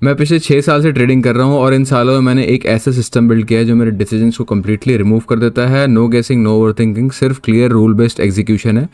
मैं पिछले 6 साल से ट्रेडिंग कर रहा हूँ और इन सालों में मैंने एक ऐसा सिस्टम बिल्ड किया है जो मेरे डिसीजंस को कम्प्लीटली रिमूव कर देता है। No guessing, no over thinking, सिर्फ क्लियर रूल बेस्ड एग्जीक्यूशन है।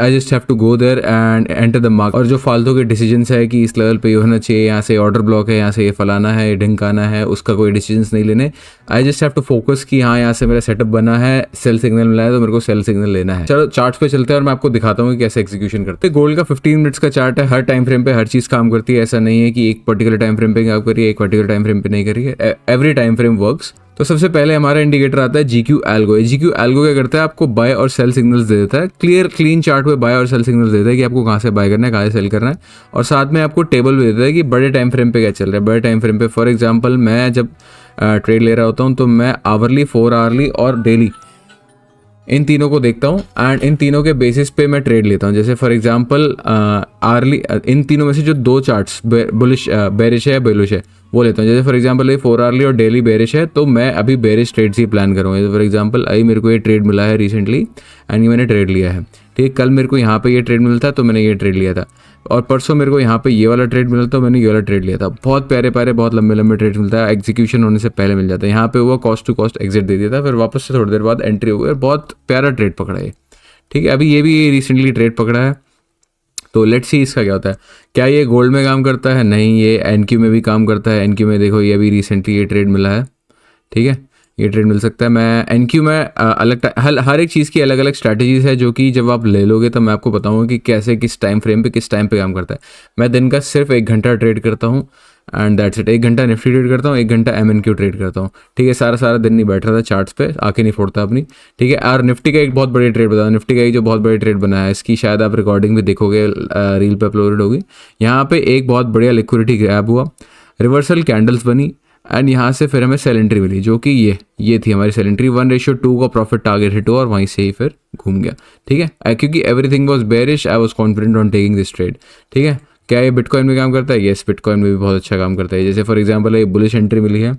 I just have to go there and enter the market. और जो फालतू के डिसीजंस है कि इस लेवल पे ये होना चाहिए, यहाँ से ऑर्डर ब्लॉक है, यहाँ से ये फलाना है, ये ढिंकाना है, उसका कोई डिसीजंस नहीं लेने। I just have to focus कि हाँ यहाँ से मेरा सेटअप बना है, सेल सिग्नल मिला है तो मेरे को सेल सिग्नल लेना है। चलो चार्ट्स पे चलते हैं और मैं आपको दिखाता हूँ कि कैसे एग्जीक्यूशन करते हैं। गोल्ड का 15 मिनट्स का चार्ट है, हर टाइम फ्रेम पे हर चीज़ काम करती है। ऐसा नहीं है कि एक पर्टिकुलर टाइम फ्रेम पे काम करिए, एक पर्टिकुलर टाइम फ्रेम पे नहीं करिए, एवरी टाइम फ्रेम वर्क्स। तो सबसे पहले हमारा इंडिकेटर आता है जीक्यू एल्गो। जीक्यू एल्गो क्या करता है, आपको बाय और सेल सिग्नल्स दे देता है। क्लीन चार्ट पे बाय और सेल सिग्नल्स देता है कि आपको कहाँ से बाय करना है, कहाँ से सेल करना है, और साथ में आपको टेबल भी देता है कि बड़े टाइम फ्रेम पे क्या चल रहा है। बड़े टाइम फ्रेम पे फॉर एग्जांपल मैं जब ट्रेड ले रहा होता हूँ तो मैं आवरली, 4 आवरली और डेली इन तीनों को देखता हूँ एंड इन तीनों के बेसिस पे मैं ट्रेड लेता हूँ। जैसे फॉर एग्जांपल आवरली, इन तीनों में से जो 2 चार्ट्स बुलिश बेरिश है या बुलिश है वो लेता हूँ। जैसे फॉर एग्जांपल ये 4 आवरली और डेली बेरिश है तो मैं अभी बेरिश ट्रेड्स ही प्लान करूँगा। जैसे फॉर एग्जांपल अभी मेरे को ये ट्रेड मिला है रिसेंटली एंड ये मैंने ट्रेड लिया है, ठीक है। कल मेरे को यहाँ पे ये ट्रेड मिला था तो मैंने ये ट्रेड लिया था, और परसों मेरे को यहाँ पे ये वाला ट्रेड मिला तो मैंने ये वाला ट्रेड लिया था। बहुत प्यारे प्यारे बहुत लंबे लंबे ट्रेड मिलता है, एग्जीक्यूशन होने से पहले मिल जाता है। यहाँ पे वो कॉस्ट टू कॉस्ट एग्जिट दे दिया था, फिर वापस से थोड़ी देर बाद एंट्री हो गई और बहुत प्यारा ट्रेड पकड़ा है, ठीक है। अभी ये भी रिसेंटली ट्रेड पकड़ा है, तो लेट्स सी इसका क्या होता है। क्या ये गोल्ड में काम करता है? नहीं, ये एनक्यू में भी काम करता है। एनक्यू में देखो ये अभी रिसेंटली ये ट्रेड मिला है, ठीक है, ये ट्रेड मिल सकता है। मैं एनक्यू में अलग हर एक चीज़ की अलग अलग स्ट्रैटेजीज है जो कि जब आप ले लोगे तो मैं आपको बताऊंगा कि कैसे किस टाइम फ्रेम पे किस टाइम पे काम करता है। मैं दिन का सिर्फ 1 घंटा ट्रेड करता हूँ एंड दैट्स इट। 1 घंटा निफ्टी ट्रेड करता हूँ, 1 घंटा एमएनक्यू ट्रेड करता हूँ, ठीक है। सारा दिन नहीं बैठ रहा था चार्ट्स पे, आके नहीं फोड़ता अपनी, ठीक है। और निफ्टी का एक बहुत बड़ी ट्रेड बताओ, निफ्टी का एक जो बहुत बड़ी ट्रेड बना है इसकी शायद आप रिकॉर्डिंग भी देखोगे, रील पे अपलोडेड होगी। यहाँ पे एक बहुत बढ़िया लिक्विडिटी ग्रैब हुआ, रिवर्सल कैंडल्स बनी एंड यहाँ से फिर हमें सेल एंट्री मिली जो कि ये थी हमारी सेल एंट्री। 1:2 का प्रॉफिट टारगेट हिट हुआ और वहीं से ही फिर घूम गया, ठीक है। क्योंकि everything was bearish, I was confident on taking this trade, ठीक है। क्या ये बिटकॉइन में काम करता है? येस, बिटकॉइन में भी बहुत अच्छा काम करता है। जैसे फॉर एग्जांपल ये बुलिश एंट्री मिली है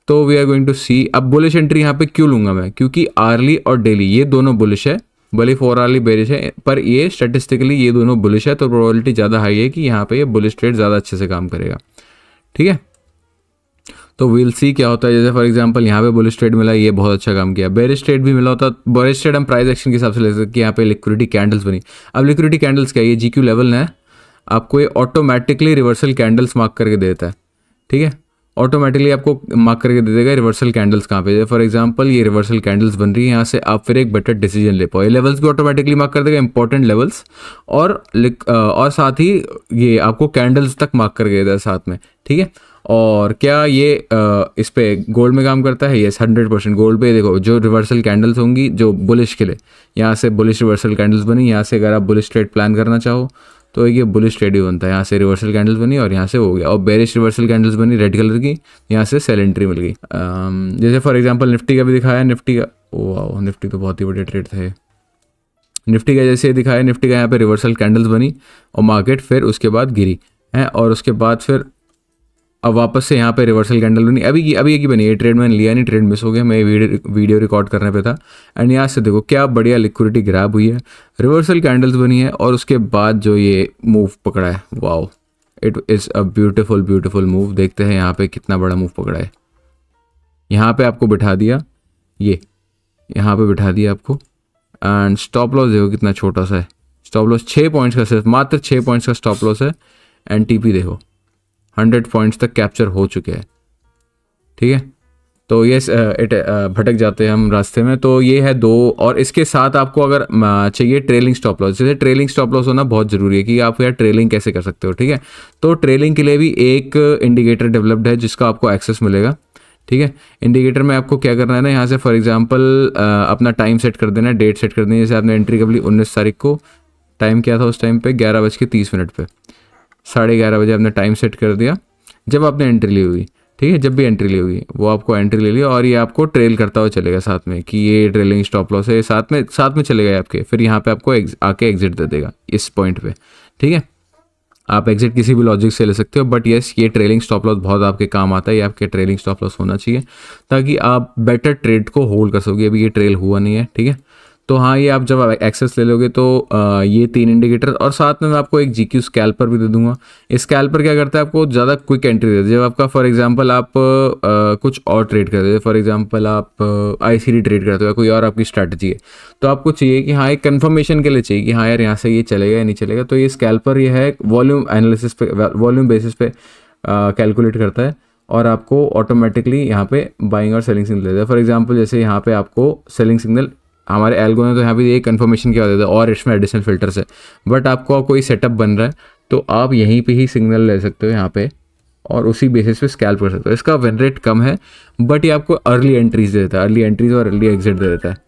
तो वी आर गोइंग टू सी। अब बुलिश एंट्री यहाँ पे क्यों लूँगा मैं? क्योंकि आर्ली और डेली ये दोनों बुलिश है, भले 4 आवरली बेरिश है, पर ये स्टैटिस्टिकली ये दोनों बुलिश है तो प्रोबेबिलिटी ज़्यादा हाई है कि यहाँ पे ये बुलिश ट्रेड ज़्यादा अच्छे से काम करेगा, ठीक है। तो वील सी क्या होता है। जैसे फॉर एग्जांपल यहाँ पे बुलिश ट्रेड मिला, ये बहुत अच्छा काम किया। बेरिश ट्रेड भी मिला होता, बेरिश ट्रेड हम प्राइस एक्शन के हिसाब से ले सकते कि यहाँ पे लिक्विडिटी कैंडल्स बनी। अब लिक्विडिटी कैंडल्स क्या है? ये जीक्यू लेवल है, आपको ये ऑटोमेटिकली रिवर्सल कैंडल्स मार्क करके देता है, ठीक है। ऑटोमेटिकली आपको मार्क करके दे देगा रिवर्सल कैंडल्स कहाँ पे। फॉर एग्जांपल ये रिवर्सल कैंडल्स बन रही है, यहाँ से आप फिर एक बेटर डिसीजन ले पाओ। ये लेवल्स भी ऑटोमेटिकली मार्क कर देगा, इंपॉर्टेंट लेवल्स, और साथ ही ये आपको कैंडल्स तक मार्क करके देता है साथ में, ठीक है। और क्या ये इस पे गोल्ड में काम करता है? यस, 100% गोल्ड पे देखो जो रिवर्सल कैंडल्स होंगी जो बुलिश के लिए, यहाँ से बुलिश रिवर्सल कैंडल्स बनी, यहाँ से अगर आप बुलिश ट्रेड प्लान करना चाहो तो ये बुलिश ट्रेड ही बनता है। यहाँ से रिवर्सल कैंडल्स बनी और यहाँ से हो गया, और बेरिश रिवर्सल कैंडल्स बनी रेड कलर की, यहाँ से सेल एंट्री मिल गई। जैसे फॉर एग्जांपल निफ्टी का भी दिखाया, निफ्टी का वाह, निफ्टी तो बहुत ही बड़े ट्रेड थे। निफ्टी का जैसे दिखाया, निफ्टी का यहाँ पे रिवर्सल कैंडल्स बनी और मार्केट फिर उसके बाद गिरी है, और उसके बाद फिर अब वापस से यहाँ पे रिवर्सल कैंडल बनी। अभी ये की बनी, ये ट्रेड मैंने लिया नहीं, ट्रेड मिस हो गया, मैं वीडियो रिकॉर्ड करने पे था। एंड यहाँ से देखो क्या बढ़िया लिक्विडिटी ग्रैब हुई है, रिवर्सल कैंडल्स बनी है, और उसके बाद जो ये मूव पकड़ा है, wow, it is a beautiful move. देखते हैं यहाँ पे कितना बड़ा मूव पकड़ा है। यहाँ पे आपको बिठा दिया, ये यहाँ पे बिठा दिया आपको, एंड स्टॉप लॉस देखो कितना छोटा सा है। स्टॉप लॉस 6 पॉइंट्स का, सिर्फ मात्र 6 पॉइंट्स का स्टॉप लॉस है। एंड टीपी देखो 100 पॉइंट्स तक कैप्चर हो चुके हैं, ठीक है। तो ये भटक जाते हैं हम रास्ते में। तो ये है 2, और इसके साथ आपको अगर चाहिए ट्रेलिंग स्टॉप लॉस, जैसे ट्रेलिंग स्टॉप लॉस होना बहुत ज़रूरी है कि आप यार ट्रेलिंग कैसे कर सकते हो, ठीक है। तो ट्रेलिंग के लिए भी एक इंडिकेटर डेवलप्ड है जिसका आपको एक्सेस मिलेगा, ठीक है। इंडिकेटर में आपको क्या करना है ना, यहाँ से फॉर एग्जांपल अपना टाइम सेट कर देना है, डेट सेट कर देनी है। जैसे आपने एंट्री कर ली 19 तारीख को, टाइम क्या था उस टाइम पे 11:30 पे, 11:30 बजे आपने टाइम सेट कर दिया जब आपने एंट्री ली हुई, ठीक है। जब भी एंट्री ली हुई वो आपको एंट्री ले लिया, और ये आपको ट्रेल करता हुआ चलेगा साथ में कि ये ट्रेलिंग स्टॉप लॉस है, साथ में चलेगा आपके। फिर यहाँ पे आपको आके एग्जिट दे देगा इस पॉइंट पे, ठीक है। आप एग्जिट किसी भी लॉजिक से ले सकते हो, बट येस ये ट्रेलिंग स्टॉप लॉस बहुत आपके काम आता है। ये आपके ट्रेलिंग स्टॉप लॉस होना चाहिए ताकि आप बेटर ट्रेड को होल्ड कर सकोगे। अभी ये ट्रेल हुआ नहीं है, ठीक है। तो हाँ, ये आप जब एक्सेस ले लोगे तो ये 3 इंडिकेटर, और साथ में मैं आपको एक GQ स्कैल्पर भी दे दूंगा। इस स्कैल्पर क्या करता है, आपको ज़्यादा क्विक एंट्री देता है। जब आपका फॉर एग्जांपल आप कुछ और ट्रेड करते हो, फॉर एग्जांपल आप ICD ट्रेड करते हो या कोई और आपकी स्ट्रैटेजी है, तो आपको चाहिए कि हाँ, एक कन्फर्मेशन के लिए चाहिए कि हाँ यार यहाँ से ये चलेगा या नहीं चलेगा, तो ये स्कैल्पर ये है वॉल्यूम एनालिसिस पे, वॉल्यूम बेसिस पे कैलकुलेट करता है और आपको ऑटोमेटिकली यहाँ पे बाइंग और सेलिंग सिग्नल देता है। फॉर एग्जांपल जैसे यहाँ पे आपको सेलिंग सिग्नल हमारे एल्गो ने तो यहाँ पे ये कन्फर्मेशन क्या देता है, और इसमें एडिशनल फिल्टर्स है, बट आपको कोई सेटअप बन रहा है तो आप यहीं पे ही सिग्नल ले सकते हो यहाँ पे और उसी बेसिस पे स्कैल्प कर सकते हो। इसका विन रेट कम है, बट ये आपको अर्ली एंट्रीज दे देता है, अर्ली एंट्रीज और अर्ली एग्जिट दे देता है।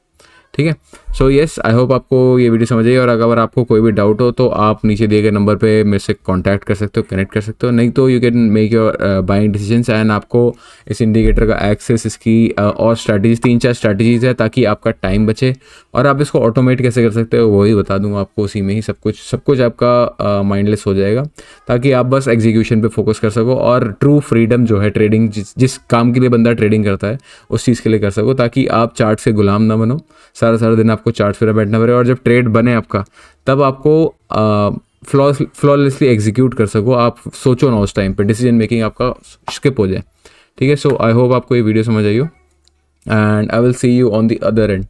ठीक है, सो येस, आई होप आपको ये वीडियो समझ आई, और अगर आपको कोई भी डाउट हो तो आप नीचे दिए गए नंबर पे मेरे से कांटेक्ट कर सकते हो, कनेक्ट कर सकते हो, नहीं तो you can make your buying decisions. And आपको इस इंडिकेटर का एक्सेस, इसकी और स्ट्रैटेजीज, 3-4 स्ट्रैटेजीज है ताकि आपका टाइम बचे, और आप इसको ऑटोमेट कैसे कर सकते हो वही बता दूंगा आपको। उसी में ही सब कुछ आपका माइंडलेस हो जाएगा, ताकि आप बस एग्जीक्यूशन पे फोकस कर सको और ट्रू फ्रीडम जो है ट्रेडिंग, जिस काम के लिए बंदा ट्रेडिंग करता है उस चीज़ के लिए कर सको, ताकि आप चार्ट से गुलाम ना बनो, सारा दिन आपको चार्ट पे बैठना पड़े, और जब ट्रेड बने आपका तब आपको फ्लॉलेसली एग्जीक्यूट कर सको। आप सोचो ना उस टाइम पे, डिसीजन मेकिंग आपका स्किप हो जाए। ठीक है, सो आई होप आपको ये वीडियो समझ आई हो, and I will see you on the other and.